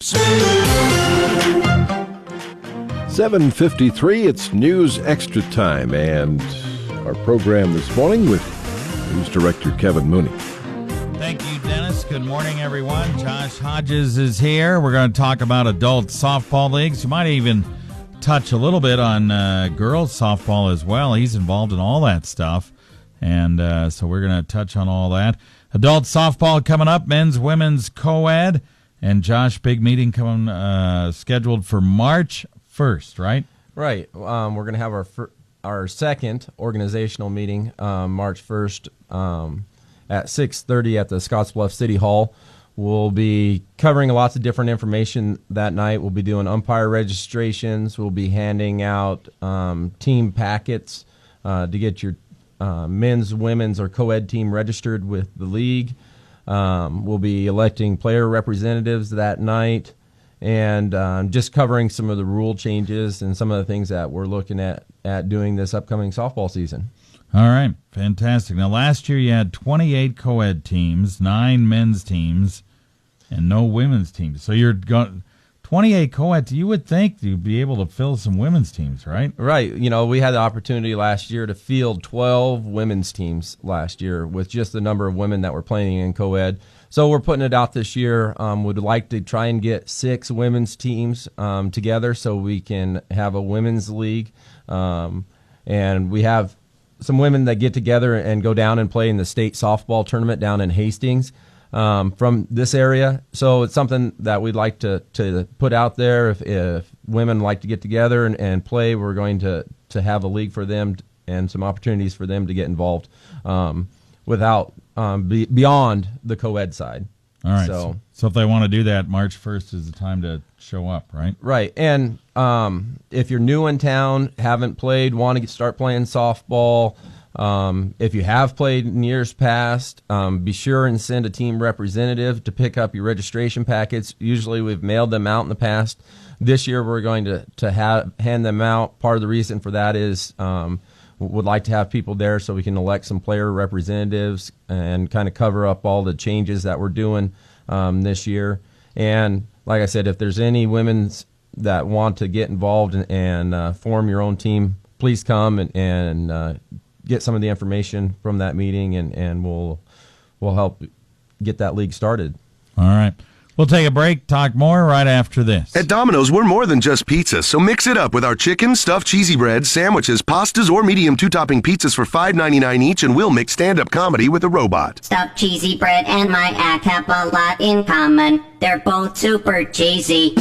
7:53, it's News Extra time, and our program this morning with News Director Kevin Mooney. Thank you, Dennis. Good morning, everyone. Josh Hodges is here. We're going to talk about adult softball leagues. You might even touch a little bit on girls softball as well. He's involved in all that stuff, and so we're going to touch on all that. Adult softball coming up, men's, women's, co-ed. And Josh, big meeting coming scheduled for March 1st, right? Right. We're going to have our second organizational meeting March 1st at 6:30 at the Scottsbluff City Hall. We'll be covering lots of different information that night. We'll be doing umpire registrations. We'll be handing out team packets to get your men's, women's, or co-ed team registered with the league. We'll be electing player representatives that night, and just covering some of the rule changes and some of the things that we're looking at doing this upcoming softball season. All right, fantastic. Now, last year you had 28 co-ed teams, 9 men's teams, and no women's teams. So you're going 28 co-ed. You would think you'd be able to fill some women's teams, right? Right. You know, we had the opportunity last year to field 12 women's teams last year with just the number of women that were playing in co-ed. So we're putting it out this year. Would like to try and get 6 women's teams together so we can have a women's league. And we have some women that get together and go down and play in the state softball tournament down in Hastings. From this area, so it's something that we'd like to put out there. If women like to get together and play, we're going to have a league for them and some opportunities for them to get involved without beyond the co-ed side. All right. So if they want to do that, March 1st is the time to show up, right? Right. And if you're new in town, haven't played, want to start playing softball. If you have played in years past, be sure and send a team representative to pick up your registration packets. Usually we've mailed them out in the past. This year we're going to hand them out. Part of the reason for that is would like to have people there so we can elect some player representatives and kind of cover up all the changes that we're doing this year. And like I said, if there's any women's that want to get involved and form your own team, please come and get some of the information from that meeting, and we'll help get that league started. All right. We'll take a break, talk more right after this. At Domino's, we're more than just pizza, so mix it up with our chicken, stuffed cheesy bread, sandwiches, pastas, or medium 2-topping pizzas for $5.99 each, and we'll mix stand-up comedy with a robot. Stuffed cheesy bread and my act have a lot in common. They're both super cheesy.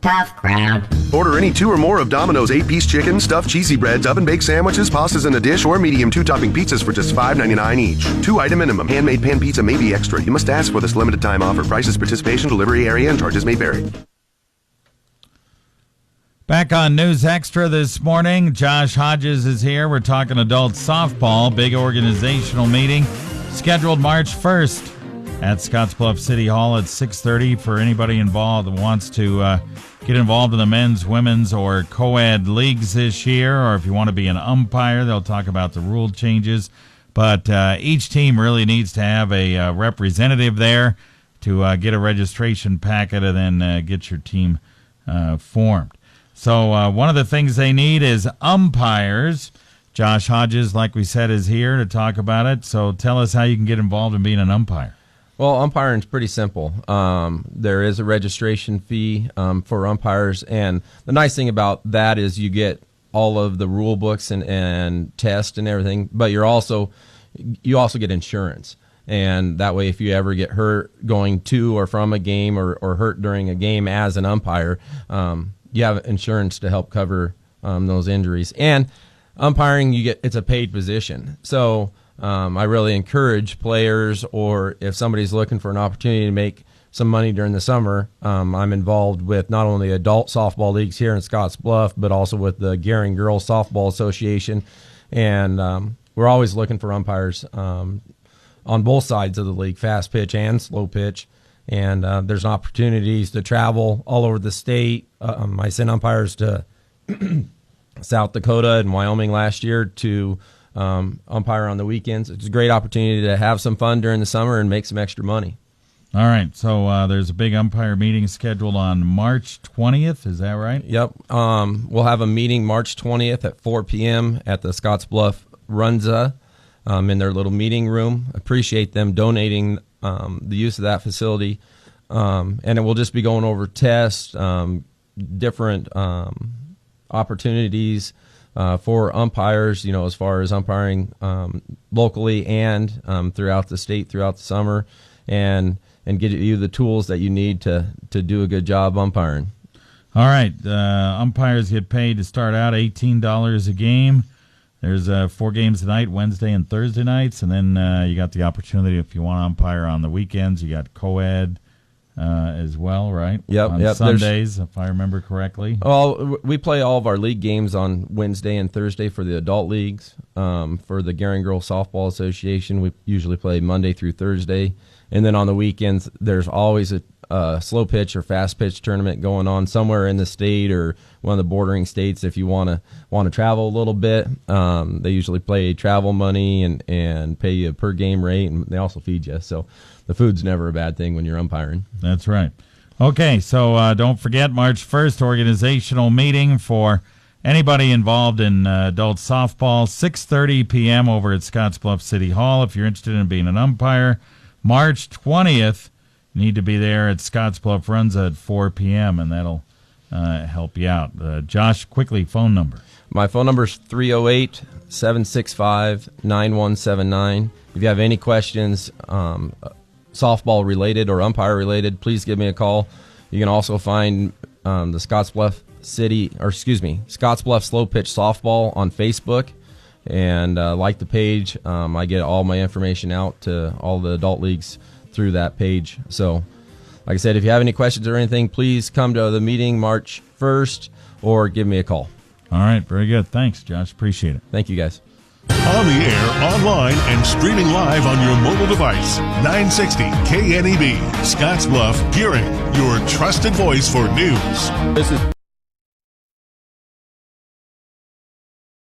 Tough crowd. Order any 2 or more of Domino's 8-piece chicken, stuffed cheesy breads, oven-baked sandwiches, pastas in a dish, or medium 2-topping pizzas for just $5.99 each. 2-item minimum. Handmade pan pizza may be extra. You must ask for this limited time offer. Prices, participation, delivery area, and charges may vary. Back on News Extra this morning, Josh Hodges is here. We're talking adult softball, big organizational meeting scheduled March 1st at Scottsbluff City Hall at 6:30 for anybody involved that wants to get involved in the men's, women's, or co-ed leagues this year, or if you want to be an umpire, they'll talk about the rule changes. But each team really needs to have a representative there to get a registration packet and then get your team formed. So one of the things they need is umpires. Josh Hodges, like we said, is here to talk about it. So tell us how you can get involved in being an umpire. Well, umpiring is pretty simple. There is a registration fee for umpires, and the nice thing about that is you get all of the rule books and tests and everything, but you also get insurance. And that way, if you ever get hurt going to or from a game or hurt during a game as an umpire, you have insurance to help cover those injuries. And umpiring, it's a paid position. So I really encourage players, or if somebody's looking for an opportunity to make some money during the summer, I'm involved with not only adult softball leagues here in Scottsbluff, but also with the Gehring Girls Softball Association. And we're always looking for umpires on both sides of the league, fast pitch and slow pitch. And there's opportunities to travel all over the state. I sent umpires to South Dakota and Wyoming last year to umpire on the weekends. It's a great opportunity to have some fun during the summer and make some extra money. All right, so there's a big umpire meeting scheduled on March 20th. Is that right? Yep. We'll have a meeting March 20th at 4 p.m. at the Scottsbluff Runza in their little meeting room. Appreciate them donating the use of that facility. And it will just be going over tests, different opportunities for umpires, as far as umpiring locally and throughout the state, throughout the summer, and get you the tools that you need to do a good job umpiring. All right. Umpires get paid to start out $18 a game. There's 4 games tonight, Wednesday and Thursday nights, and then you got the opportunity if you want to umpire on the weekends. You got co-ed as well, right? Yep. On Sundays, if I remember correctly. Well, we play all of our league games on Wednesday and Thursday for the adult leagues. For the Gary Girl Softball Association, we usually play Monday through Thursday. And then on the weekends, there's always a slow pitch or fast pitch tournament going on somewhere in the state or one of the bordering states. If you want to travel a little bit, they usually play travel money and pay you a per game rate, and they also feed you. So the food's never a bad thing when you're umpiring. That's right. Okay, so don't forget March 1st, organizational meeting for anybody involved in adult softball, 6:30 p.m. over at Scottsbluff City Hall. If you're interested in being an umpire, March 20th, you need to be there at Scottsbluff Runza at 4 p.m., and that'll help you out. Josh, quickly, phone number. My phone number is 308-765-9179. If you have any questions, softball related or umpire related, please give me a call. You can also find the Scottsbluff Slow Pitch Softball on Facebook, and like the page. I get all my information out to all the adult leagues through that page. So, like I said, if you have any questions or anything, please come to the meeting March 1st or give me a call. All right, very good. Thanks, Josh. Appreciate it. Thank you, guys. On the air, online, and streaming live on your mobile device. 960 KNEB, Scottsbluff, Gearing, your trusted voice for news. This is